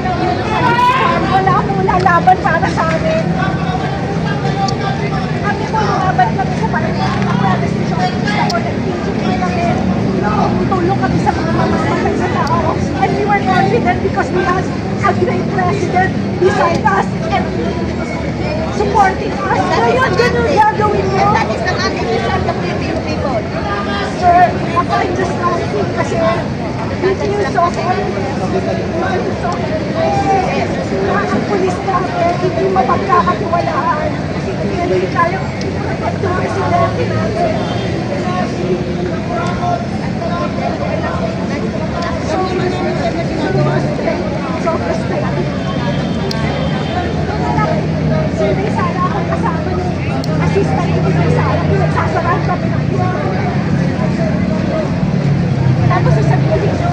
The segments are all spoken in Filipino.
ng wala akong lalaban para sa amin. Kami po, lumaban kami sa desisyon. Ako, nag-teaching kami. Tumutulong kami sa mga mamamatay sa tao. And we were confident because we had a great president beside us and supporting us. Ngayon, ganun gagawin mo. That is the decision of the Filipino people. Sir, ako ay just asking kasi dito yung so-called ang pulis natin, hindi mapagkakatiwalaan. Hindi tayo itong presidente natin. So frustrated. Siyempre, sana akong kasama ng assistant ko sa sala. Pinagsasarahan kami ng tapos sasabihin ko,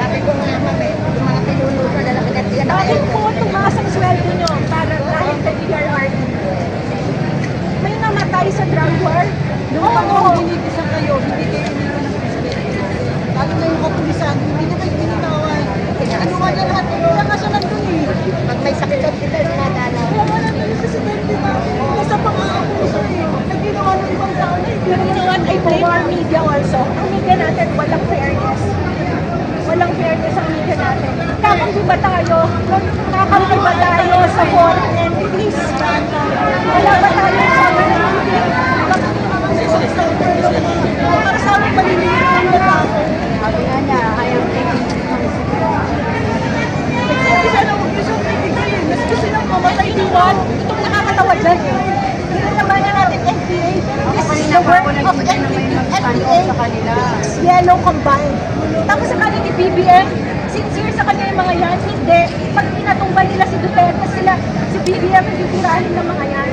Sabi ko nga kami, yung mga pinuno sa lalaki na sila na bakit po tumaas ang sweldo nyo para dahil sa DRRT? May namatay sa drug war? Noong panahon ginigisa kayo, hindi kayo iniwan ng presidente. Lalo na yung kapulisan, hindi niya kayo binitawan. Kinuha niya lahat, kaya nga siya nandun eh. pag may sakit at kita, dinadalaw. Kaya nga nandun yung presidente natin. Nasa pang-aabuso eh. Naginawa ng ibang tao na Pero you know what, I blame our media also. Ang media natin, walang fairness. Walang fairness ang media natin. Kakampi ba tayo? Kakampi ba tayo sa foreign entities? Wala ba tayo sa para sa amin maliliit ang tao. Sabi nga niya, ayaw Kasi sana huwag niyo siyang pipitayin. Mas gusto niyang mamatay diwan. itong nakakatawa dyan eh. Ginagabayan natin NPA. This is the work of NPA. Yellow combined. Tapos sa kanila ni BBM, sincere sa kanila yung mga yan, hindi. Pag pinatumba nila si Duterte, si BBM hindi tirahin ng mga yan.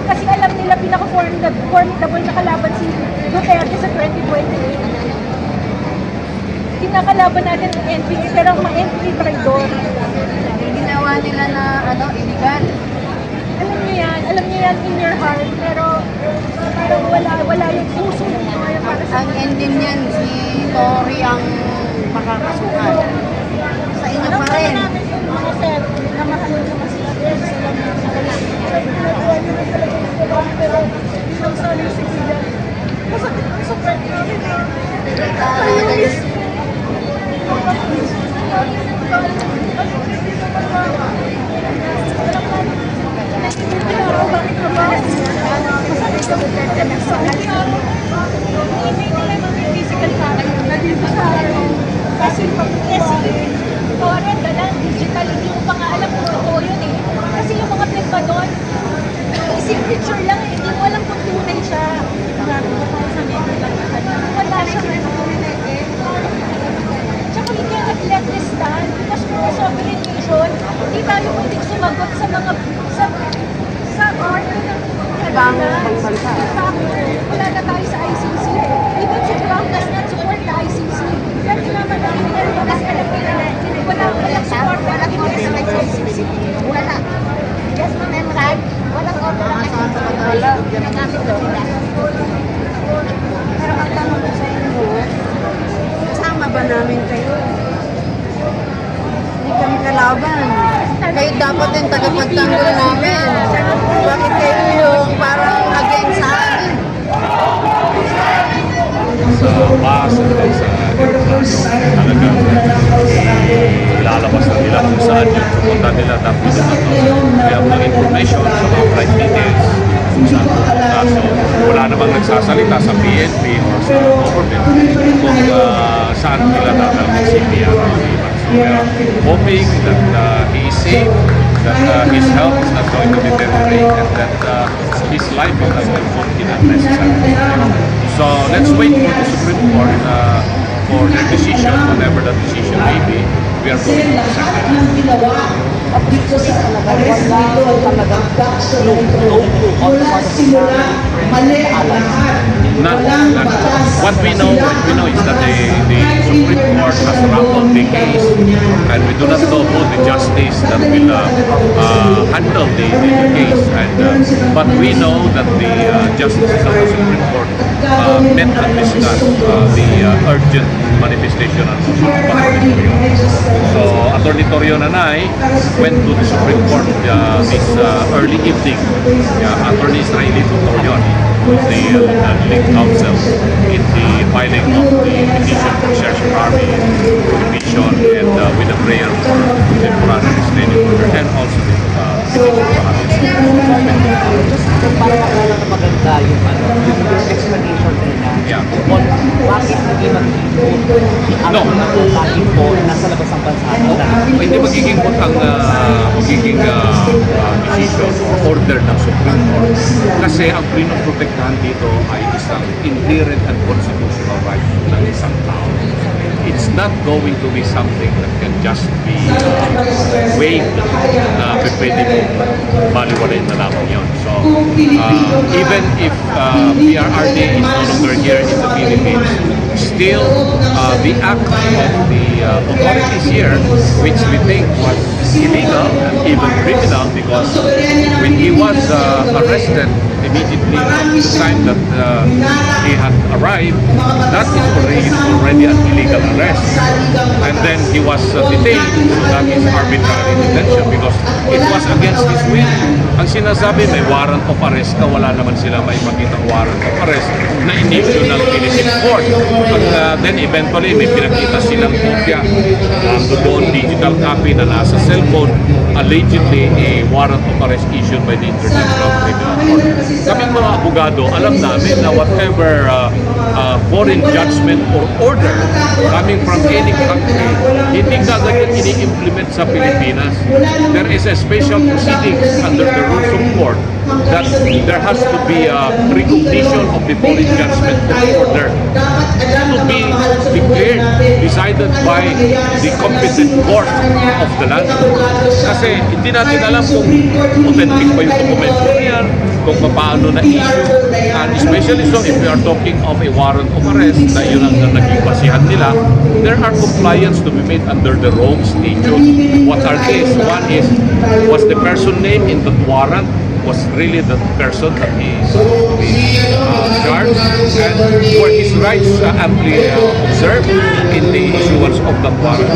Kasi alam nila pinaka-formidable na kalaban si Duterte sa 2028. Kinakalaban natin ang NPA, pero ang mga NPA traidor. ginawa nila na illegal. Alam niyo yan in your heart, pero parang wala yung puso niyo ngayon para sa Ang ending niyan, si Tory ang makakasuhan. Sa inyo pa rin. mga sir na makatulong kasi sila pero isang solid civilian. Masakit ang support namin. Guys, Physical sa akin, nandito sa kasi foreign ka lang, digital, hindi mo pa nga alam kung totoo yun eh. Kasi yung mga pinpa doon, signature lang eh, hindi mo alam kung tunay siya. Wala siya eh. Tsaka we cannot let this stand because we're a sovereign nation. Hindi tayo pwedeng sumagot sa mga sa order ng Ibang bansa. wala na tayo sa ICC. Even si Trump does not support the ICC. Pwede naman namin kasi alam nila na walang support walang order ng ICC. Wala. Yes, ma'am, Emrad. Walang order ng ICC. Nagamit na sila. Pero ang tanong ko sa inyo, kasama ba namin kayo? Hindi kami kalaban. Kayo dapat yung tagapagtanggol namin. Bakit kayo yung parang against sa amin? Sa bus at then sa aeroplano, talagang ilalabas na nila kung saan yung pupunta nila. Tapos we have no information sa mga flight details kung saan pupunta. So wala namang nagsasalita sa PNP or sa government kung saan nila dadalhin si PRRD. So we are hoping that he is safe, that his health is not going to deteriorate, and that his life will not be unnecessary. So let's wait for the Supreme Court for their decision, whatever that decision may be. We are going to accept it. At dito sa arrest dito, talagang back sa loob. Mula simula, mali ang lahat. What we know is that the Supreme Court has rattled the case, and we do not know who the justice that will handle the case. But we know that the justices of the Supreme Court met and discussed the urgent manifestation and motion of Attorney Torion. So Attorney Torion and I went to the Supreme Court this early evening. Attorney Israeli Torion, who is the lead counsel in the filing of the petition for Search and Army Division, and with a prayer for temporary restraining order, and also the petition for Just para makala na maganda yung yung explanation nila. Yeah. On bakit hindi mag-import No. na lagi po nasa labas ng bansa. Hindi magiging ang magiging decision or order ng Supreme Court. Kasi ang pinoprotektahan dito ay isang inherent and constitutional right ng isang tao. It's not going to be something that can just be waived na pwede mo baliwalay na lamang yun. So, even if PRRD is no longer here in the Philippines, still the act of the authorities here, which we think was illegal and even criminal, because when he was arrested immediately after the time that he had arrived, that is already an illegal arrest. And then he was detained, so that is arbitrary detention because it was against his will. Ang sinasabi, may warrant of arrest ka, wala naman sila may makitang warrant of arrest na in-issue ng Philippine court. Then eventually may pinakita silang kopya, doon digital copy na nasa cellphone, allegedly a warrant of arrest issued by the International Criminal Court. Kaming mga abogado, alam namin na whatever foreign judgment or order coming from any country, hindi kagad ini-implement sa Pilipinas. There is a special proceedings under the rules of court that there has to be a recognition of the foreign judgment or order to be declared, decided by the competent court of the land. Kasi hindi natin alam kung authentic ba yung dokumento niyan, kung paano na-issue, and especially so if we are talking of a warrant of arrest na yun ang naging basihan nila, there are compliance to be made under the Rome Statute. What are these? One is, was the person named in the warrant was really the person that is charged, and were his rights amply observed in the issuance of that warrant.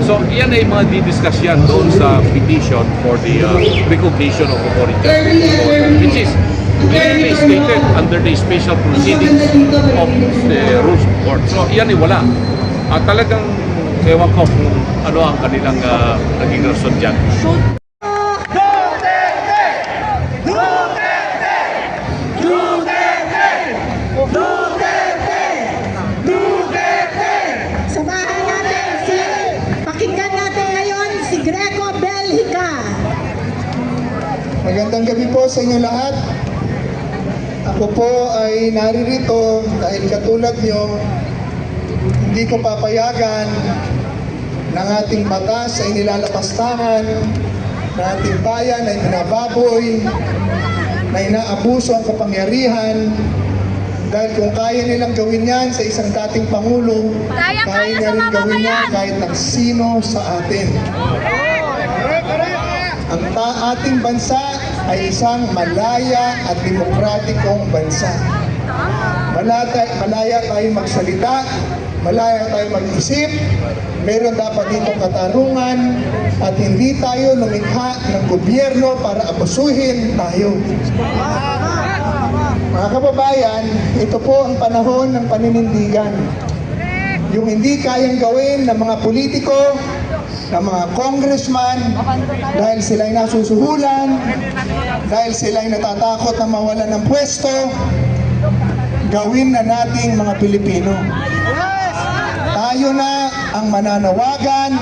So, yan ay mga didiscuss yan doon sa petition for the recognition of a foreign judgment order, which is clearly stated under the special proceedings of the rules of court. So, yan ay wala. Talagang, ewan ko kung ano ang kanilang naging rason dyan. Samahan natin pakinggan natin ngayon si Greco Belhica. Magandang gabi po sa inyo lahat. Ako po ay naririto dahil katulad nyo, hindi ko papayagan ng ating batas ay nilalapastangan, ng ating bayan ay binababoy, na inaabuso ang kapangyarihan, dahil kung kaya nilang gawin yan sa isang dating Pangulo, kaya niya rin gawin yan kahit ng sino sa atin. Ang ating bansa ay isang malaya at demokratikong bansa. Malaya tayong magsalita, malaya tayong mag-isip, meron dapat ditong katarungan, at hindi tayo lumikha ng gobyerno para abusuhin tayo. Mga kababayan, ito po ang panahon ng paninindigan. Yung hindi kayang gawin ng mga politiko, ng mga congressman, dahil sila'y nasusuhulan, dahil sila'y natatakot na mawalan ng pwesto, gawin na nating mga Pilipino. Tayo na ang mananawagan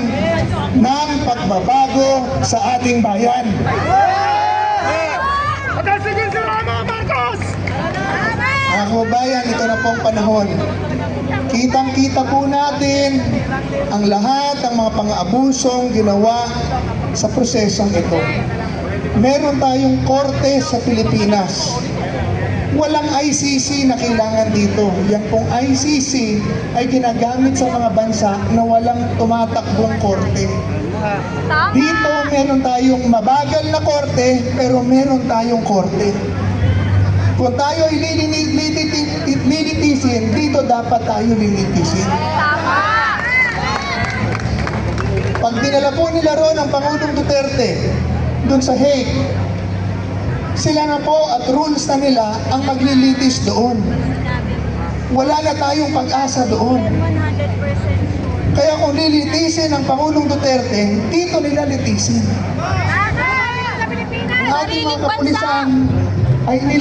ng pagbabago sa ating bayan. Mga kababayan, ito na pong panahon. Kitang-kita po natin ang lahat ng mga pang-aabusong ginawa sa prosesong ito. Meron tayong korte sa Pilipinas. Walang ICC na kailangan dito. Yan pong ICC ay ginagamit sa mga bansa na walang tumatakbong korte. Dito meron tayong mabagal na korte, pero meron tayong korte. Kung tayo ay lilitisin, dito dapat tayo lilitisin. Pag dinala po nila ron ang Pangulong Duterte dun sa Hague, sila na po at rules na nila ang maglilitis doon. Wala na tayong pag-asa doon. Kaya kung lilitisin ang Pangulong Duterte, dito nila litisin. Ang ating mga kapulisan ay nila